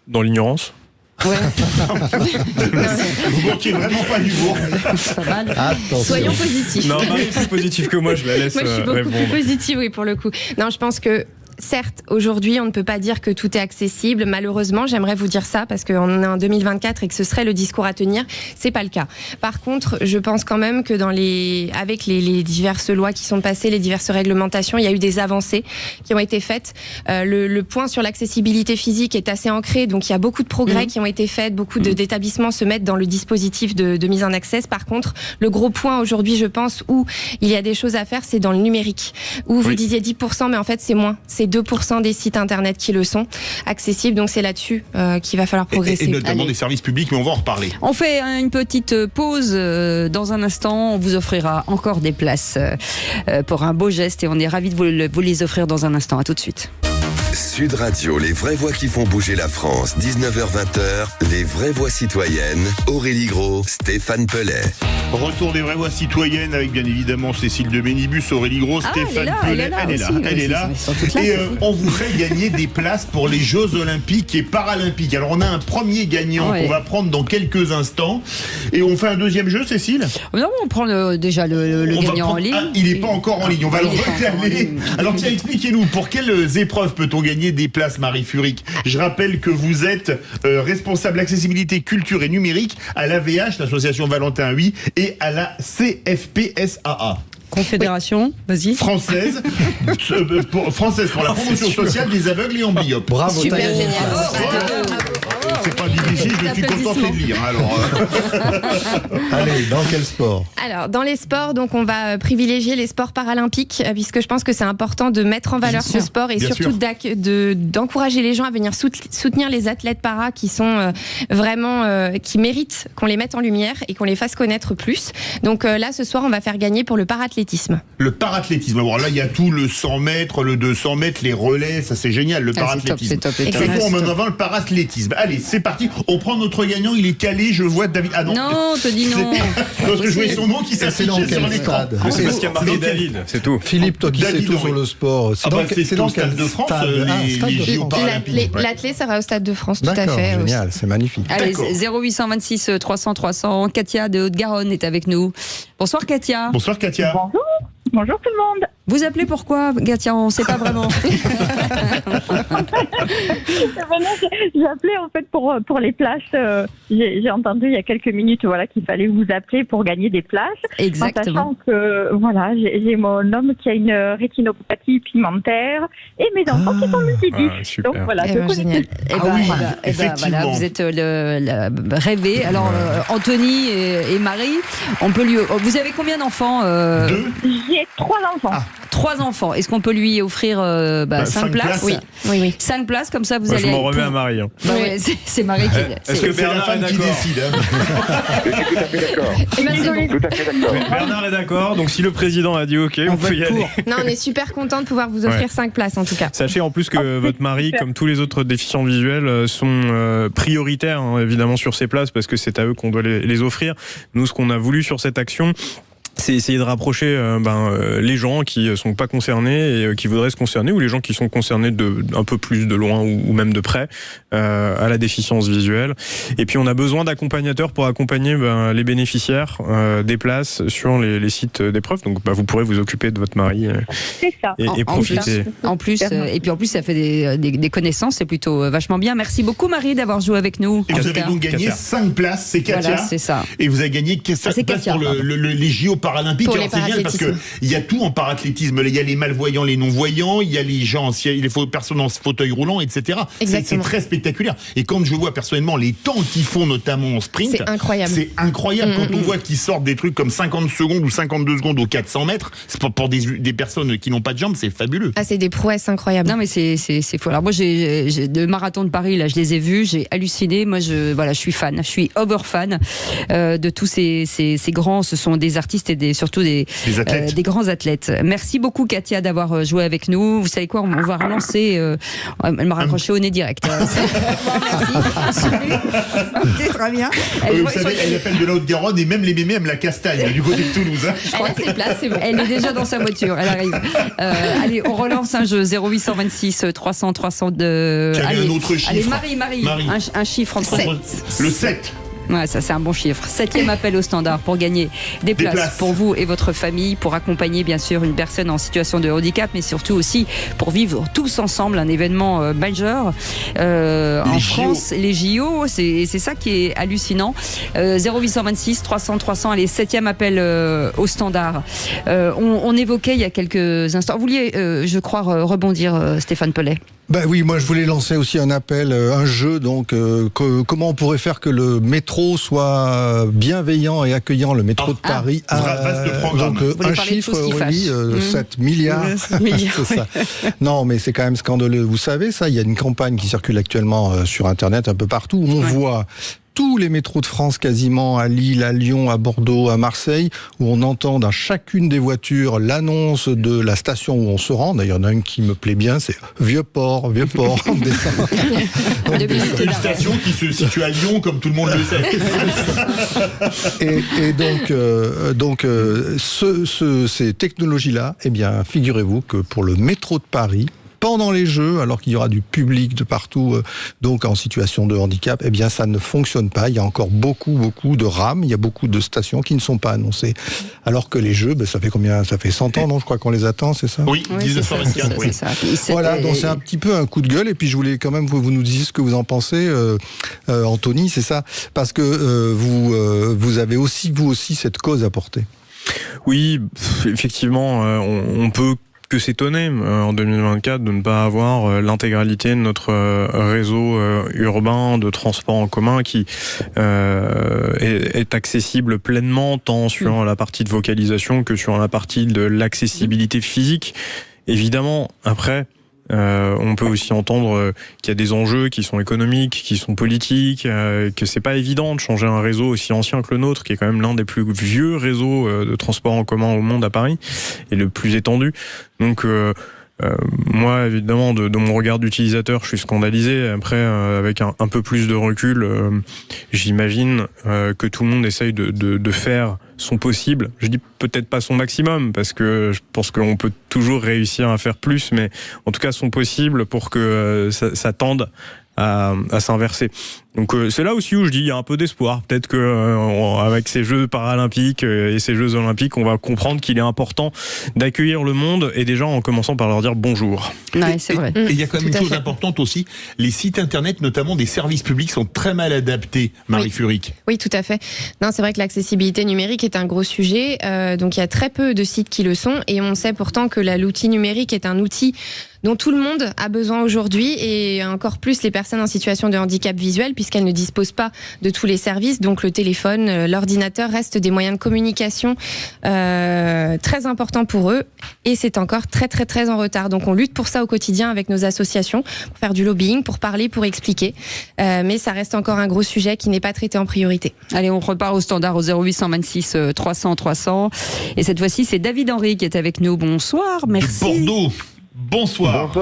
Speaker 14: Dans l'ignorance ?
Speaker 7: Ouais.
Speaker 8: Vous manquez vraiment pas d'humour.
Speaker 7: Pas mal.
Speaker 13: Attention. Soyons positifs.
Speaker 14: Non, Marie est plus positive que moi, je la laisse.
Speaker 13: Moi, je suis beaucoup plus positive, oui, pour le coup. Non, je pense que certes, aujourd'hui, on ne peut pas dire que tout est accessible. Malheureusement, j'aimerais vous dire ça parce qu'on est en 2024 et que ce serait le discours à tenir. C'est pas le cas. Par contre, je pense quand même que avec les diverses lois qui sont passées, les diverses réglementations, il y a eu des avancées qui ont été faites. Le point sur l'accessibilité physique est assez ancré, donc il y a beaucoup de progrès qui ont été faits. Beaucoup d'établissements se mettent dans le dispositif de mise en accès. Par contre, le gros point aujourd'hui, je pense, où il y a des choses à faire, c'est dans le numérique. Où vous disiez 10%, mais en fait, c'est moins. C'est 2% des sites internet qui le sont accessibles, donc c'est là-dessus qu'il va falloir progresser.
Speaker 8: Et notamment des services publics, mais on va en reparler.
Speaker 7: On fait une petite pause. Dans un instant, on vous offrira encore des places pour un beau geste et on est ravis de vous les offrir dans un instant. À tout de suite.
Speaker 1: Sud Radio, les vraies voix qui font bouger la France, 19h-20h, les vraies voix citoyennes, Aurélie Gros, Stéphane Pellet.
Speaker 8: Retour des vraies voix citoyennes avec bien évidemment Cécile de Bénibus, Aurélie Gros, Stéphane Pellet. Elle est là. Et on vous fait gagner des places pour les Jeux Olympiques et Paralympiques. Alors on a un premier gagnant qu'on va prendre dans quelques instants. Et on fait un deuxième jeu, Cécile ?
Speaker 7: Non, on prend déjà le gagnant en ligne.
Speaker 8: Il n'est pas encore en ligne, on va le reclamer. Alors tiens, expliquez-nous, pour quelles épreuves peut-on gagner des places, Marie Furig ? Je rappelle que vous êtes responsable accessibilité, culture et numérique à l'AVH, l'association Valentin Huy, et à la CFPSAA.
Speaker 9: Confédération, vas-y.
Speaker 8: Française pour la promotion sociale des aveugles et amblyopes.
Speaker 11: Bravo.
Speaker 13: Super génial.
Speaker 8: C'est pas bizarre. ici, je suis contenté de lire. Alors,
Speaker 11: allez, dans quel sport?
Speaker 13: Alors, dans les sports, donc, on va privilégier les sports paralympiques, puisque je pense que c'est important de mettre en valeur ce sport et surtout d'encourager les gens à venir soutenir les athlètes para qui sont vraiment, qui méritent qu'on les mette en lumière et qu'on les fasse connaître plus. Donc là, ce soir, on va faire gagner pour le parathlétisme.
Speaker 8: Le parathlétisme. Alors là, il y a tout le 100 mètres, le 200 mètres, les relais, ça c'est génial, le parathlétisme.
Speaker 7: C'est top.
Speaker 8: De toute façon, on met en avant le parathlétisme. Allez, c'est parti. On prend notre gagnant, il est calé, je vois David. Ah non.
Speaker 7: Non, te dis non.
Speaker 8: Parce que je voyais son nom qui s'affichait sur l'écran.
Speaker 14: C'est parce qu'il y a marqué David, c'est tout.
Speaker 11: Philippe, toi qui sais tout sur le sport,
Speaker 8: c'est dans le Stade de France, les JO paralympiques.
Speaker 13: L'athlé sera au Stade de France, tout à fait.
Speaker 11: Génial, c'est magnifique.
Speaker 7: Allez, 0826 300 300. Katia de Haute-Garonne est avec nous. Bonsoir Katia.
Speaker 8: Bonsoir Katia.
Speaker 16: Bonjour. Bonjour tout le monde.
Speaker 7: Vous appelez pourquoi, Katia? On ne sait pas vraiment.
Speaker 16: J'ai appelé en fait pour les places. J'ai entendu il y a quelques minutes qu'il fallait vous appeler pour gagner des places.
Speaker 7: Exactement.
Speaker 16: En sachant que j'ai mon homme qui a une rétinopathie pigmentaire et mes enfants qui sont multidisques. Donc voilà, je connais.
Speaker 7: Voilà, vous êtes rêvé. Alors Anthony et Marie, on peut lui. Vous avez combien d'enfants?
Speaker 8: 2.
Speaker 16: J'ai 3 enfants.
Speaker 7: 3 enfants. Est-ce qu'on peut lui offrir 5 places? Oui. 5 places, comme ça vous allez.
Speaker 14: Je m'en remets à Marie.
Speaker 7: C'est Marie qui.
Speaker 14: Est-ce que Bernard est d'accord?
Speaker 15: Je suis tout à fait d'accord. Tout à fait d'accord.
Speaker 14: Bernard est d'accord. Donc si le président a dit OK, on peut y aller.
Speaker 13: Non, on est super content de pouvoir vous offrir 5 places en tout cas.
Speaker 14: Sachez en plus que votre mari, comme tous les autres déficients visuels, sont prioritaires évidemment sur ces places parce que c'est à eux qu'on doit les offrir. Nous, ce qu'on a voulu sur cette action, c'est essayer de rapprocher les gens qui sont pas concernés et qui voudraient se concerner, ou les gens qui sont concernés un peu plus de loin ou même de près à la déficience visuelle. Et puis on a besoin d'accompagnateurs pour accompagner les bénéficiaires des places sur les sites d'épreuves. Donc vous pourrez vous occuper de votre mari et profiter.
Speaker 7: En plus, ça fait des connaissances, c'est plutôt vachement bien. Merci beaucoup Marie d'avoir joué avec nous.
Speaker 8: Et vous avez donc gagné 5 places, c'est Katia.
Speaker 7: Voilà, c'est ça.
Speaker 8: Et vous avez gagné 5 places pour les JO paralympiques. Alors c'est génial parce que il y a tout en parathlétisme. Il y a les malvoyants, les non-voyants, il y a les gens, les personnes en fauteuil roulant, etc. C'est très spectaculaire. Et quand je vois personnellement les temps qu'ils font, notamment en sprint,
Speaker 13: c'est incroyable.
Speaker 8: C'est incroyable quand on voit qu'ils sortent des trucs comme 50 secondes ou 52 secondes aux 400 mètres. C'est pour des personnes qui n'ont pas de jambes, c'est fabuleux.
Speaker 13: Ah, c'est des prouesses incroyables.
Speaker 7: Non mais c'est fou. Alors moi j'ai de marathons de Paris, là je les ai vus, j'ai halluciné. Moi je suis fan, je suis over fan de tous ces grands. Ce sont des artistes et surtout des grands athlètes. Merci beaucoup Katia d'avoir joué avec nous. Vous savez quoi, on va relancer. Elle m'a raccroché au nez direct. Merci. C'est très bien.
Speaker 8: Vous savez, elle appelle de la Haute-Garonne et même les mémés aiment la castagne du côté de Toulouse.
Speaker 7: Elle a ses places, c'est bon. Elle est déjà dans sa voiture, elle arrive. Allez, on relance un jeu 0826 300 302.
Speaker 8: Allez, un autre chiffre.
Speaker 7: Allez, Marie. Un chiffre entre 7.
Speaker 8: Le 7.
Speaker 7: Ouais, ça c'est un bon chiffre. 7e appel au standard pour gagner des places pour vous et votre famille, pour accompagner bien sûr une personne en situation de handicap, mais surtout aussi pour vivre tous ensemble un événement majeur en France, les JO. C'est ça qui est hallucinant. 0826 300 300, allez, 7e appel au standard. On évoquait il y a quelques instants. Vous vouliez, je crois, rebondir, Stéphane Pellet.
Speaker 11: Oui, moi je voulais lancer aussi un appel, un jeu, donc comment on pourrait faire que le métro soit bienveillant et accueillant, le métro de Paris.
Speaker 8: Vaste programme.
Speaker 11: Donc un chiffre, Aurélie, 7 milliards. C'est ça. Non, mais c'est quand même scandaleux. Vous savez ça, il y a une campagne qui circule actuellement sur Internet un peu partout, où on voit tous les métros de France quasiment, à Lille, à Lyon, à Bordeaux, à Marseille, où on entend dans chacune des voitures l'annonce de la station où on se rend. D'ailleurs, il y en a une qui me plaît bien, c'est Vieux-Port, on descend.
Speaker 8: Une station qui se situe à Lyon, comme tout le monde le sait.
Speaker 11: Et donc, ces technologies-là, eh bien, figurez-vous que pour le métro de Paris, pendant les Jeux, alors qu'il y aura du public de partout, donc en situation de handicap, eh bien ça ne fonctionne pas. Il y a encore beaucoup de rames, il y a beaucoup de stations qui ne sont pas annoncées. Alors que les Jeux, ça fait combien? Ça fait 100 ans, non? Je crois qu'on les attend, c'est ça?
Speaker 8: Oui, 1924, oui.
Speaker 11: Voilà, donc c'est un petit peu un coup de gueule. Et puis je voulais quand même que vous nous disiez ce que vous en pensez, Anthony, c'est ça? Parce que vous avez aussi, vous aussi, cette cause à porter.
Speaker 14: Oui, effectivement, on peut que s'étonner en 2024 de ne pas avoir l'intégralité de notre réseau urbain de transport en commun qui est accessible pleinement, tant sur la partie de vocalisation que sur la partie de l'accessibilité physique. Évidemment, après, on peut aussi entendre qu'il y a des enjeux qui sont économiques, qui sont politiques, que c'est pas évident de changer un réseau aussi ancien que le nôtre, qui est quand même l'un des plus vieux réseaux de transport en commun au monde à Paris, et le plus étendu. Donc moi, évidemment, de mon regard d'utilisateur, je suis scandalisé. Après, avec un peu plus de recul, j'imagine que tout le monde essaye de faire son possible. Je dis peut-être pas son maximum, parce que je pense qu'on peut toujours réussir à faire plus, mais en tout cas son possible pour que ça tende à s'inverser. Donc c'est là aussi où je dis il y a un peu d'espoir. Peut-être que avec ces Jeux paralympiques et ces Jeux olympiques, on va comprendre qu'il est important d'accueillir le monde, et déjà en commençant par leur dire bonjour.
Speaker 7: Ouais, c'est vrai.
Speaker 8: Et il y a quand même une chose importante aussi, les sites internet, notamment des services publics, sont très mal adaptés, Marie Furic.
Speaker 13: Oui, tout à fait. Non, c'est vrai que l'accessibilité numérique est un gros sujet. Donc il y a très peu de sites qui le sont, et on sait pourtant que l'outil numérique est un outil dont tout le monde a besoin aujourd'hui, et encore plus les personnes en situation de handicap visuel, puisqu'elles ne disposent pas de tous les services. Donc le téléphone, l'ordinateur restent des moyens de communication très importants pour eux, et c'est encore très très très en retard. Donc on lutte pour ça au quotidien avec nos associations, pour faire du lobbying, pour parler, pour expliquer, mais ça reste encore un gros sujet qui n'est pas traité en priorité.
Speaker 7: Allez, on repart au standard au 0826 300 300, et cette fois-ci c'est David Henry qui est avec nous. Bonsoir, merci.
Speaker 8: De Bordeaux. Bonsoir.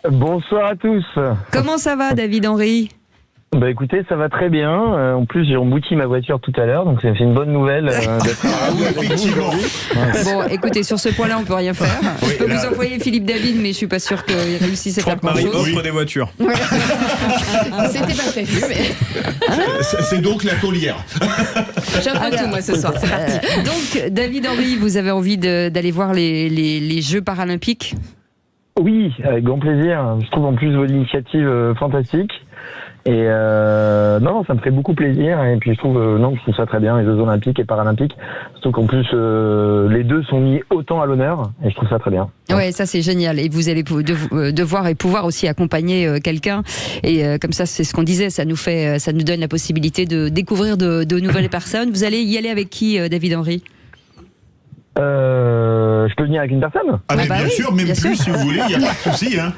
Speaker 17: Bonsoir à tous.
Speaker 7: Comment ça va, David Henry ?
Speaker 17: Bah écoutez, ça va très bien. En plus, j'ai embouti ma voiture tout à l'heure, donc c'est une bonne nouvelle d'être
Speaker 8: effectivement.
Speaker 7: Bon, écoutez, sur ce point-là, on peut rien faire. Je peux vous envoyer Philippe David, mais je suis pas sûr qu'il réussisse à faire
Speaker 14: Marie
Speaker 7: grand-chose.
Speaker 14: offre des voitures.
Speaker 13: Ouais. C'était pas prévu, mais...
Speaker 8: C'est donc la taulière.
Speaker 13: J'apprends tout, moi, ce soir. C'est parti.
Speaker 7: Donc, David Henry, vous avez envie d'aller voir les Jeux paralympiques ?
Speaker 17: Oui, avec grand plaisir. Je trouve en plus vos initiatives fantastiques. Et non, ça me fait beaucoup plaisir. Et puis je trouve ça très bien, les Jeux olympiques et paralympiques. Surtout qu'en plus les deux sont mis autant à l'honneur, et je trouve ça très bien.
Speaker 7: Ouais, ça c'est génial. Et vous allez devoir et pouvoir aussi accompagner quelqu'un. Et comme ça, c'est ce qu'on disait, ça nous donne la possibilité de découvrir de nouvelles personnes. Vous allez y aller avec qui, David Henry ?
Speaker 17: Je peux venir avec une personne ?
Speaker 8: Ah mais bien sûr, même plus si vous voulez, il n'y a pas de souci. Hein.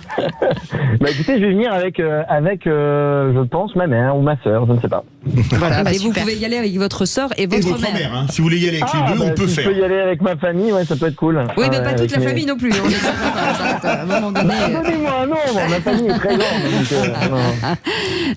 Speaker 17: Bah écoutez, je vais venir avec je pense, ma mère ou ma sœur, je ne sais pas.
Speaker 7: Voilà, et vous pouvez y aller avec votre sœur et votre mère.
Speaker 8: Hein. Si vous voulez y aller avec les deux, on peut faire.
Speaker 17: Si je peux y aller avec ma famille, ouais, ça peut être cool.
Speaker 7: Oui, mais pas toute la famille non plus. On est à un moment donné.
Speaker 17: Abonnez-moi, non, ma famille est très grande.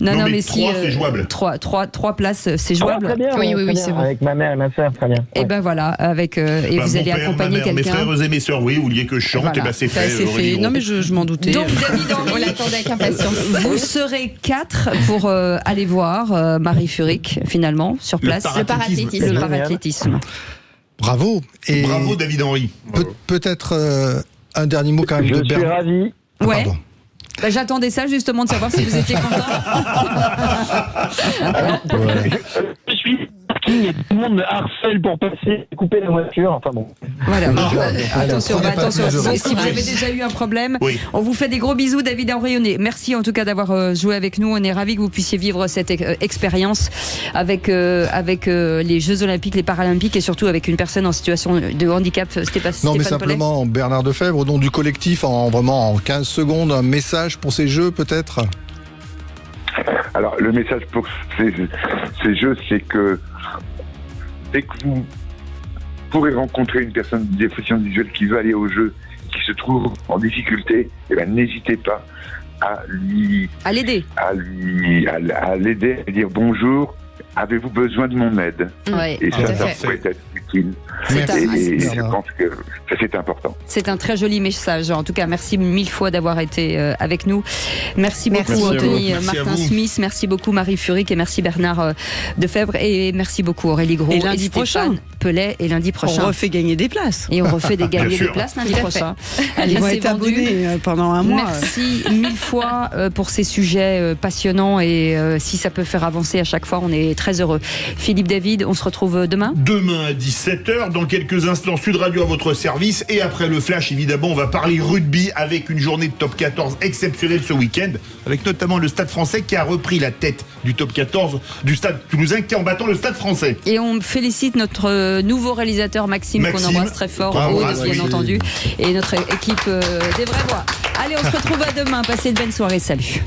Speaker 7: Non, mais si.
Speaker 8: 3, c'est jouable.
Speaker 7: 3 places, c'est jouable.
Speaker 17: Très bien,
Speaker 13: oui, c'est bon.
Speaker 17: Avec ma mère et ma sœur, très bien.
Speaker 7: Et ben voilà, avec et vous allez accompagner quelqu'un.
Speaker 8: Mes frères et mes sœurs, oui, vous vouliez que je chante, voilà. Et ben c'est fait.
Speaker 9: Non, mais je m'en doutais.
Speaker 7: Donc, David Henry,
Speaker 13: on l'attendait avec impatience.
Speaker 7: Vous serez 4 pour aller voir Marie Furic, finalement, sur place.
Speaker 13: Le parathlétisme.
Speaker 11: Bravo. Et
Speaker 8: bravo, David Henry.
Speaker 11: Peut-être un dernier mot quand même de
Speaker 17: Bernard. Je suis ravi.
Speaker 7: Ouais. Bah, j'attendais ça justement de savoir si vous étiez content.
Speaker 17: Je suis et tout le monde me harcèle pour passer, couper la voiture, enfin bon.
Speaker 7: Voilà, attention. Si vous avez déjà eu un problème, on vous fait des gros bisous, David Henry. Merci en tout cas d'avoir joué avec nous. On est ravis que vous puissiez vivre cette expérience avec les Jeux Olympiques, les Paralympiques, et surtout avec une personne en situation de handicap, Stéphane Pellet.
Speaker 11: Non, mais simplement, Bernard Defebvre, au nom du collectif, en 15 secondes, un message pour ces Jeux peut-être ?
Speaker 15: Alors, le message pour ces Jeux, c'est que dès que vous pourrez rencontrer une personne de déficience visuelle qui veut aller aux Jeux, qui se trouve en difficulté, eh ben, n'hésitez pas à l'aider, à dire bonjour, avez-vous besoin de mon aide ? Et ça pourrait être utile. Et je pense que c'est important.
Speaker 7: C'est un très joli message. En tout cas, merci 1000 fois d'avoir été avec nous. Merci beaucoup Anthony Martin-Smith, merci beaucoup Marie Furic, et merci Bernard Defebvre, et merci beaucoup Aurélie Gros
Speaker 9: et lundi prochain
Speaker 7: Pellet, et lundi prochain.
Speaker 9: On refait gagner des places.
Speaker 7: Et on refait gagner des places lundi prochain.
Speaker 9: Allez, ils vont être abonnés pendant un mois.
Speaker 7: Merci 1000 fois pour ces sujets passionnants, et si ça peut faire avancer à chaque fois, on est très heureux. Philippe David, on se retrouve demain ?
Speaker 8: Demain à 17h. 17h. Dans quelques instants, Sud Radio à votre service. Et après le flash, évidemment, on va parler rugby avec une journée de top 14 exceptionnelle ce week-end, avec notamment le Stade français qui a repris la tête du top 14 du Stade toulousain qui est en battant le Stade français.
Speaker 7: Et on félicite notre nouveau réalisateur Maxime qu'on embrasse très fort, bien entendu, et notre équipe des Vraies Voix. Allez, on se retrouve à demain. Passez une bonne soirée. Salut.